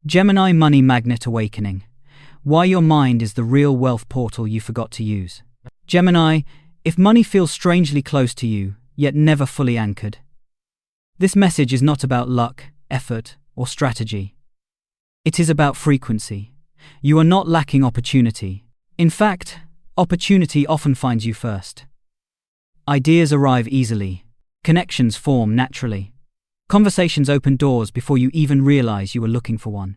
Gemini Money Magnet Awakening. Why your mind is the real wealth portal you forgot to use. Gemini, if money feels strangely close to you, yet never fully anchored. This message is not about luck, effort, or strategy. It is about frequency. You are not lacking opportunity. In fact, opportunity often finds you first. Ideas arrive easily. Connections form naturally. Conversations open doors before you even realize you were looking for one.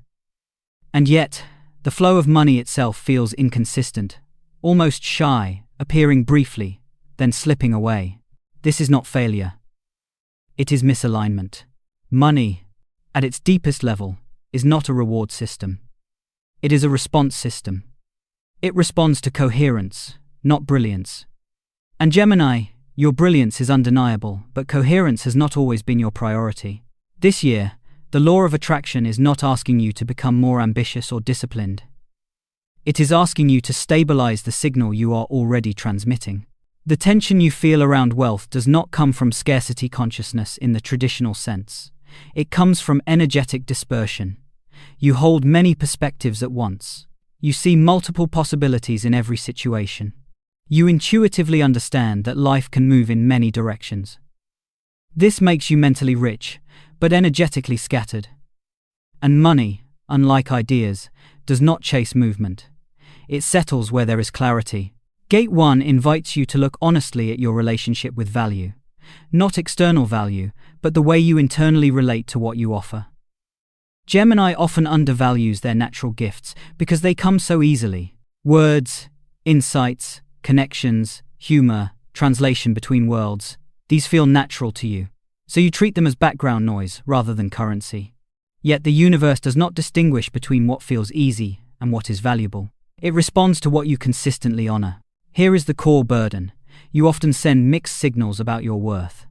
And yet, the flow of money itself feels inconsistent, almost shy, appearing briefly, then slipping away. This is not failure. It is misalignment. Money, at its deepest level, is not a reward system. It is a response system. It responds to coherence, not brilliance. And Gemini, your brilliance is undeniable, but coherence has not always been your priority. This year, the law of attraction is not asking you to become more ambitious or disciplined. It is asking you to stabilize the signal you are already transmitting. The tension you feel around wealth does not come from scarcity consciousness in the traditional sense. It comes from energetic dispersion. You hold many perspectives at once. You see multiple possibilities in every situation. You intuitively understand that life can move in many directions. This makes you mentally rich, but energetically scattered. And money, unlike ideas, does not chase movement. It settles where there is clarity. Gate 1 invites you to look honestly at your relationship with value. Not external value, but the way you internally relate to what you offer. Gemini often undervalues their natural gifts because they come so easily. Words, insights, connections, humor, translation between worlds, these feel natural to you. So you treat them as background noise rather than currency. Yet the universe does not distinguish between what feels easy and what is valuable. It responds to what you consistently honor. Here is the core burden. You often send mixed signals about your worth.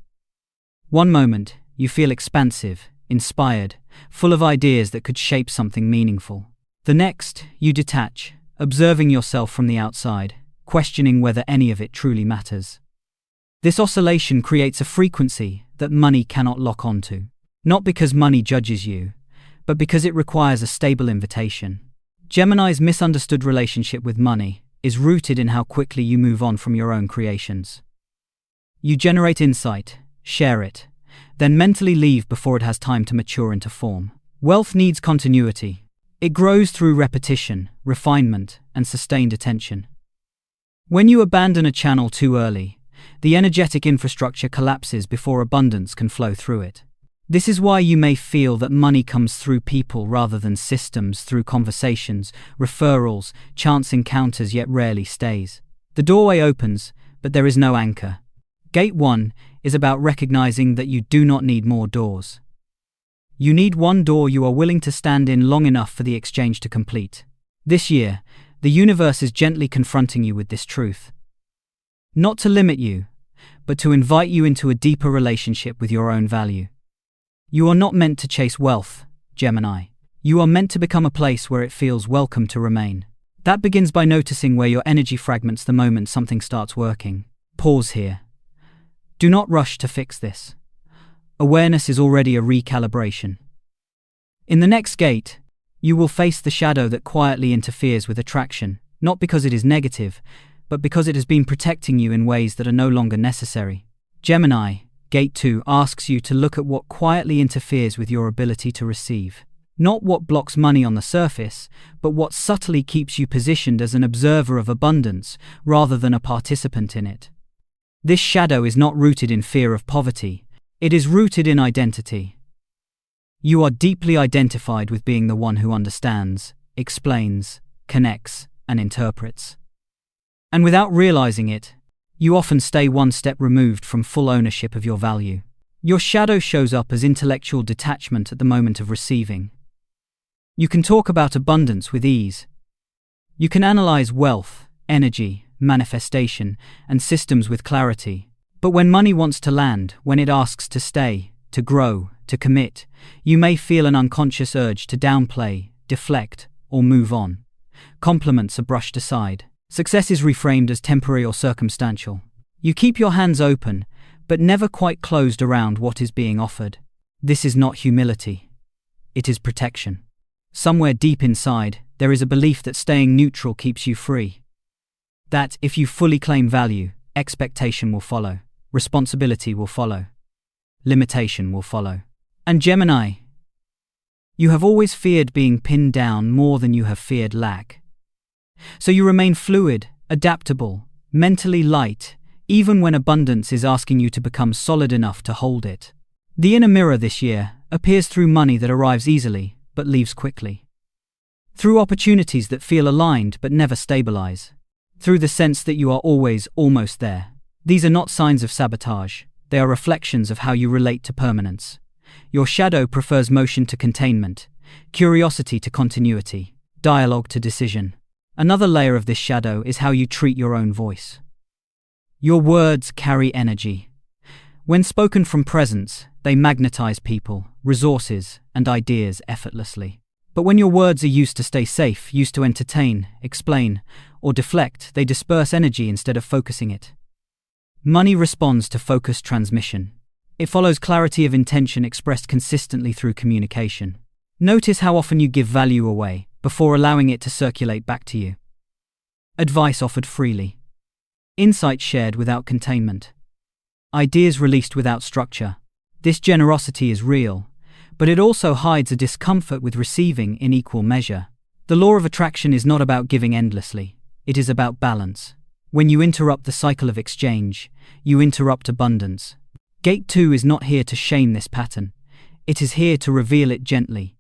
One moment, you feel expansive, inspired, full of ideas that could shape something meaningful. The next, you detach, observing yourself from the outside, questioning whether any of it truly matters. This oscillation creates a frequency that money cannot lock onto. Not because money judges you, but because it requires a stable invitation. Gemini's misunderstood relationship with money is rooted in how quickly you move on from your own creations. You generate insight, share it, then mentally leave before it has time to mature into form. Wealth needs continuity. It grows through repetition, refinement, and sustained attention. When you abandon a channel too early, the energetic infrastructure collapses before abundance can flow through it. This is why you may feel that money comes through people rather than systems, through conversations, referrals, chance encounters, yet rarely stays. The doorway opens, but there is no anchor. Gate 1 is about recognizing that you do not need more doors. You need one door you are willing to stand in long enough for the exchange to complete. This year, the universe is gently confronting you with this truth. Not to limit you, but to invite you into a deeper relationship with your own value. You are not meant to chase wealth, Gemini. You are meant to become a place where it feels welcome to remain. That begins by noticing where your energy fragments the moment something starts working. Pause here. Do not rush to fix this. Awareness is already a recalibration. In the next gate, you will face the shadow that quietly interferes with attraction, not because it is negative, but because it has been protecting you in ways that are no longer necessary. Gemini, Gate 2 asks you to look at what quietly interferes with your ability to receive. Not what blocks money on the surface, but what subtly keeps you positioned as an observer of abundance rather than a participant in it. This shadow is not rooted in fear of poverty, it is rooted in identity. You are deeply identified with being the one who understands, explains, connects, and interprets. And without realizing it, you often stay one step removed from full ownership of your value. Your shadow shows up as intellectual detachment at the moment of receiving. You can talk about abundance with ease. You can analyze wealth, energy, manifestation, and systems with clarity. But when money wants to land, when it asks to stay, to grow, to commit, you may feel an unconscious urge to downplay, deflect, or move on. Compliments are brushed aside. Success is reframed as temporary or circumstantial. You keep your hands open, but never quite closed around what is being offered. This is not humility. It is protection. Somewhere deep inside, there is a belief that staying neutral keeps you free. That if you fully claim value, expectation will follow, responsibility will follow, limitation will follow. And Gemini, you have always feared being pinned down more than you have feared lack. So you remain fluid, adaptable, mentally light, even when abundance is asking you to become solid enough to hold it. The inner mirror this year appears through money that arrives easily, but leaves quickly. Through opportunities that feel aligned but never stabilize. Through the sense that you are always almost there. These are not signs of sabotage, they are reflections of how you relate to permanence. Your shadow prefers motion to containment, curiosity to continuity, dialogue to decision. Another layer of this shadow is how you treat your own voice. Your words carry energy. When spoken from presence, they magnetize people, resources, and ideas effortlessly. But when your words are used to stay safe, used to entertain, explain, or deflect, they disperse energy instead of focusing it. Money responds to focused transmission. It follows clarity of intention expressed consistently through communication. Notice how often you give value away before allowing it to circulate back to you. Advice offered freely. Insight shared without containment. Ideas released without structure. This generosity is real, but it also hides a discomfort with receiving in equal measure. The law of attraction is not about giving endlessly, it is about balance. When you interrupt the cycle of exchange, you interrupt abundance. Gate 2 is not here to shame this pattern, it is here to reveal it gently.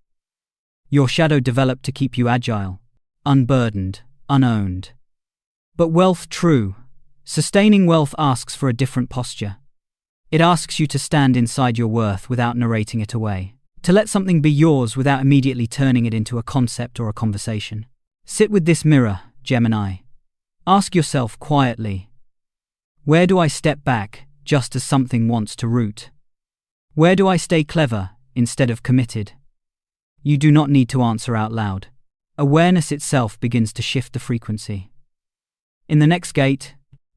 Your shadow developed to keep you agile, unburdened, unowned. But wealth true, sustaining wealth asks for a different posture. It asks you to stand inside your worth without narrating it away. To let something be yours without immediately turning it into a concept or a conversation. Sit with this mirror, Gemini. Ask yourself quietly, where do I step back just as something wants to root? Where do I stay clever instead of committed? You do not need to answer out loud. Awareness itself begins to shift the frequency. In the next gate,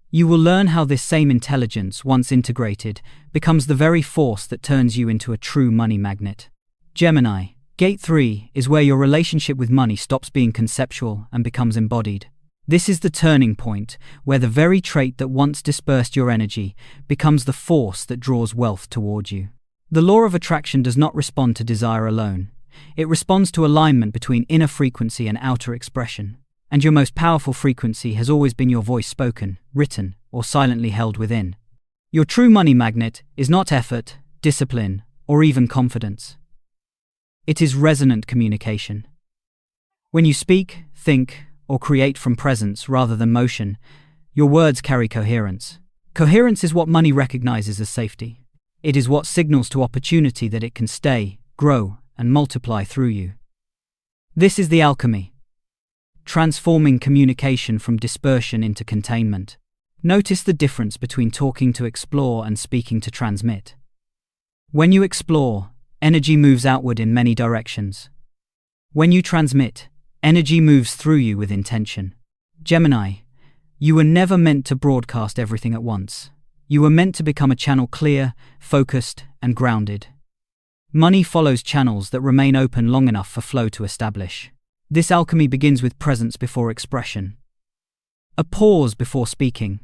you will learn how this same intelligence, once integrated, becomes the very force that turns you into a true money magnet. Gemini, Gate 3 is where your relationship with money stops being conceptual and becomes embodied. This is the turning point where the very trait that once dispersed your energy becomes the force that draws wealth toward you. The law of attraction does not respond to desire alone. It responds to alignment between inner frequency and outer expression. And your most powerful frequency has always been your voice spoken, written, or silently held within. Your true money magnet is not effort, discipline, or even confidence. It is resonant communication. When you speak, think, or create from presence rather than motion, your words carry coherence. Coherence is what money recognizes as safety. It is what signals to opportunity that it can stay, grow, and multiply through you. This is the alchemy. Transforming communication from dispersion into containment. Notice the difference between talking to explore and speaking to transmit. When you explore, energy moves outward in many directions. When you transmit, energy moves through you with intention. Gemini, you were never meant to broadcast everything at once. You were meant to become a channel clear, focused, and grounded. Money follows channels that remain open long enough for flow to establish. This alchemy begins with presence before expression. A pause before speaking.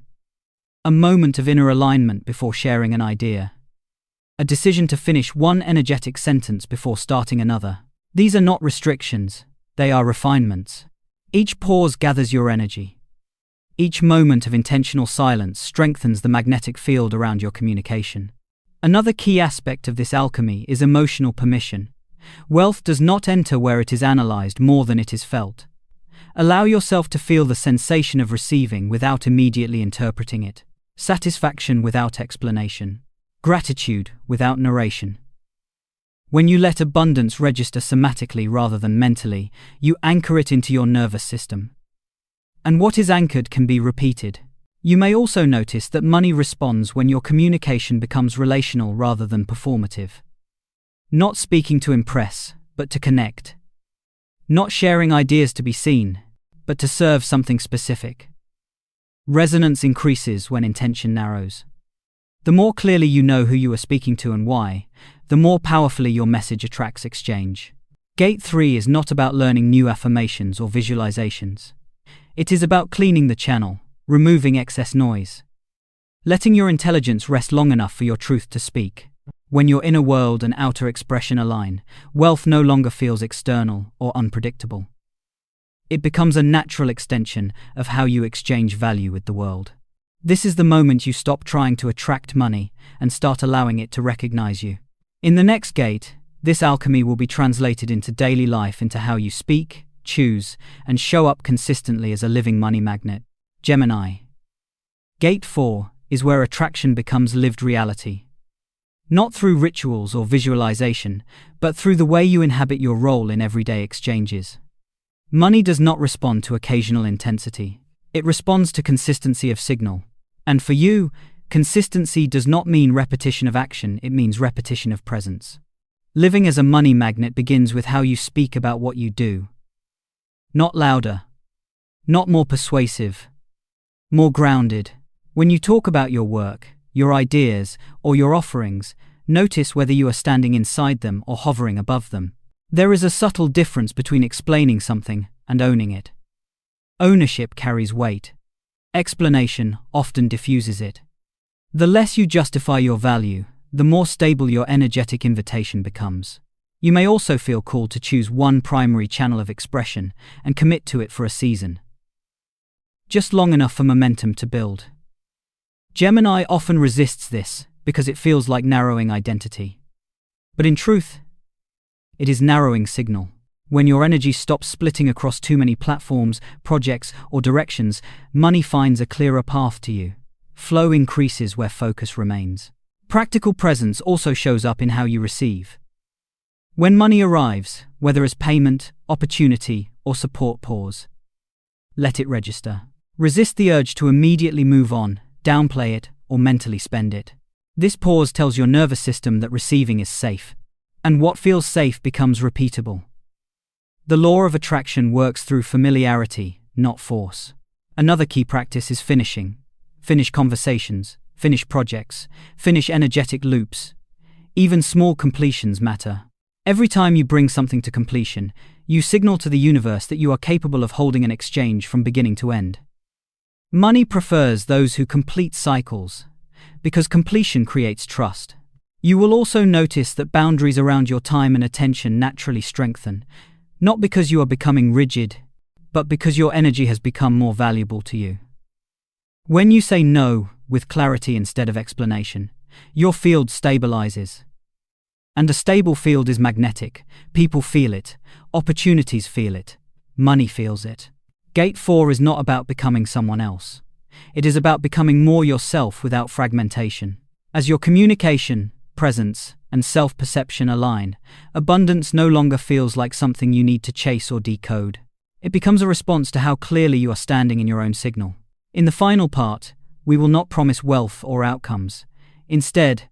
A moment of inner alignment before sharing an idea. A decision to finish one energetic sentence before starting another. These are not restrictions, they are refinements. Each pause gathers your energy. Each moment of intentional silence strengthens the magnetic field around your communication. Another key aspect of this alchemy is emotional permission. Wealth does not enter where it is analyzed more than it is felt. Allow yourself to feel the sensation of receiving without immediately interpreting it. Satisfaction without explanation. Gratitude without narration. When you let abundance register somatically rather than mentally, you anchor it into your nervous system. And what is anchored can be repeated. You may also notice that money responds when your communication becomes relational rather than performative. Not speaking to impress, but to connect. Not sharing ideas to be seen, but to serve something specific. Resonance increases when intention narrows. The more clearly you know who you are speaking to and why, the more powerfully your message attracts exchange. Gate 3 is not about learning new affirmations or visualizations. It is about cleaning the channel, removing excess noise, letting your intelligence rest long enough for your truth to speak. When your inner world and outer expression align, wealth no longer feels external or unpredictable. It becomes a natural extension of how you exchange value with the world. This is the moment you stop trying to attract money and start allowing it to recognize you. In the next gate, this alchemy will be translated into daily life, into how you speak, choose, and show up consistently as a living money magnet. Gemini. Gate 4 is where attraction becomes lived reality. Not through rituals or visualization, but through the way you inhabit your role in everyday exchanges. Money does not respond to occasional intensity. It responds to consistency of signal. And for you, consistency does not mean repetition of action, it means repetition of presence. Living as a money magnet begins with how you speak about what you do. Not louder. Not more persuasive. More grounded. When you talk about your work, your ideas, or your offerings, notice whether you are standing inside them or hovering above them. There is a subtle difference between explaining something and owning it. Ownership carries weight. Explanation often diffuses it. The less you justify your value, the more stable your energetic invitation becomes. You may also feel called to choose one primary channel of expression and commit to it for a season. Just long enough for momentum to build. Gemini often resists this because it feels like narrowing identity. But in truth, it is narrowing signal. When your energy stops splitting across too many platforms, projects, or directions, money finds a clearer path to you. Flow increases where focus remains. Practical presence also shows up in how you receive. When money arrives, whether as payment, opportunity, or support, pause. Let it register. Resist the urge to immediately move on, downplay it, or mentally spend it. This pause tells your nervous system that receiving is safe. And what feels safe becomes repeatable. The law of attraction works through familiarity, not force. Another key practice is finishing. Finish conversations, finish projects, finish energetic loops. Even small completions matter. Every time you bring something to completion, you signal to the universe that you are capable of holding an exchange from beginning to end. Money prefers those who complete cycles, because completion creates trust. You will also notice that boundaries around your time and attention naturally strengthen, not because you are becoming rigid, but because your energy has become more valuable to you. When you say no with clarity instead of explanation, your field stabilizes. And a stable field is magnetic. People feel it, opportunities feel it, money feels it. Gate 4 is not about becoming someone else. It is about becoming more yourself without fragmentation. As your communication, presence, and self-perception align, abundance no longer feels like something you need to chase or decode. It becomes a response to how clearly you are standing in your own signal. In the final part, we will not promise wealth or outcomes. Instead,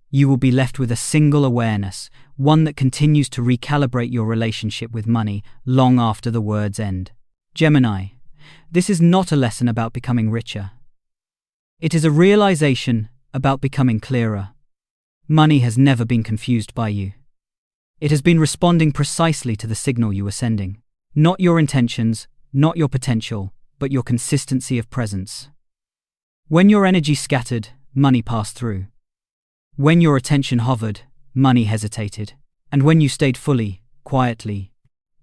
you will be left with a single awareness, one that continues to recalibrate your relationship with money long after the words end. Gemini, this is not a lesson about becoming richer. It is a realization about becoming clearer. Money has never been confused by you. It has been responding precisely to the signal you were sending. Not your intentions, not your potential, but your consistency of presence. When your energy scattered, money passed through. When your attention hovered, money hesitated. And when you stayed fully, quietly,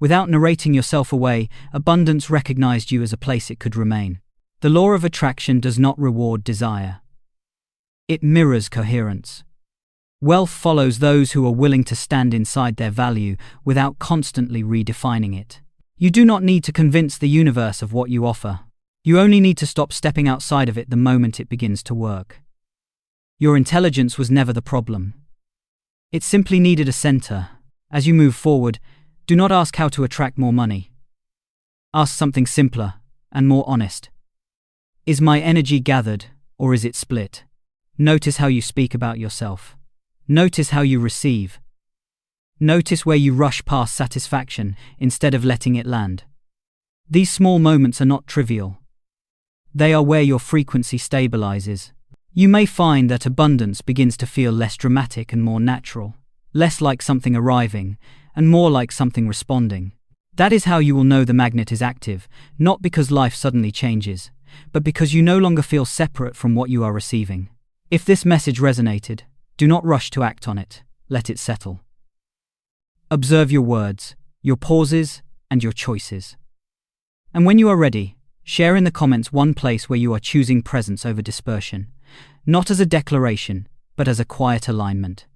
without narrating yourself away, abundance recognized you as a place it could remain. The law of attraction does not reward desire. It mirrors coherence. Wealth follows those who are willing to stand inside their value without constantly redefining it. You do not need to convince the universe of what you offer. You only need to stop stepping outside of it the moment it begins to work. Your intelligence was never the problem. It simply needed a center. As you move forward, do not ask how to attract more money. Ask something simpler and more honest. Is my energy gathered, or is it split? Notice how you speak about yourself. Notice how you receive. Notice where you rush past satisfaction instead of letting it land. These small moments are not trivial. They are where your frequency stabilizes. You may find that abundance begins to feel less dramatic and more natural, less like something arriving, and more like something responding. That is how you will know the magnet is active, not because life suddenly changes, but because you no longer feel separate from what you are receiving. If this message resonated, do not rush to act on it. Let it settle. Observe your words, your pauses, and your choices. And when you are ready, share in the comments one place where you are choosing presence over dispersion, not as a declaration, but as a quiet alignment.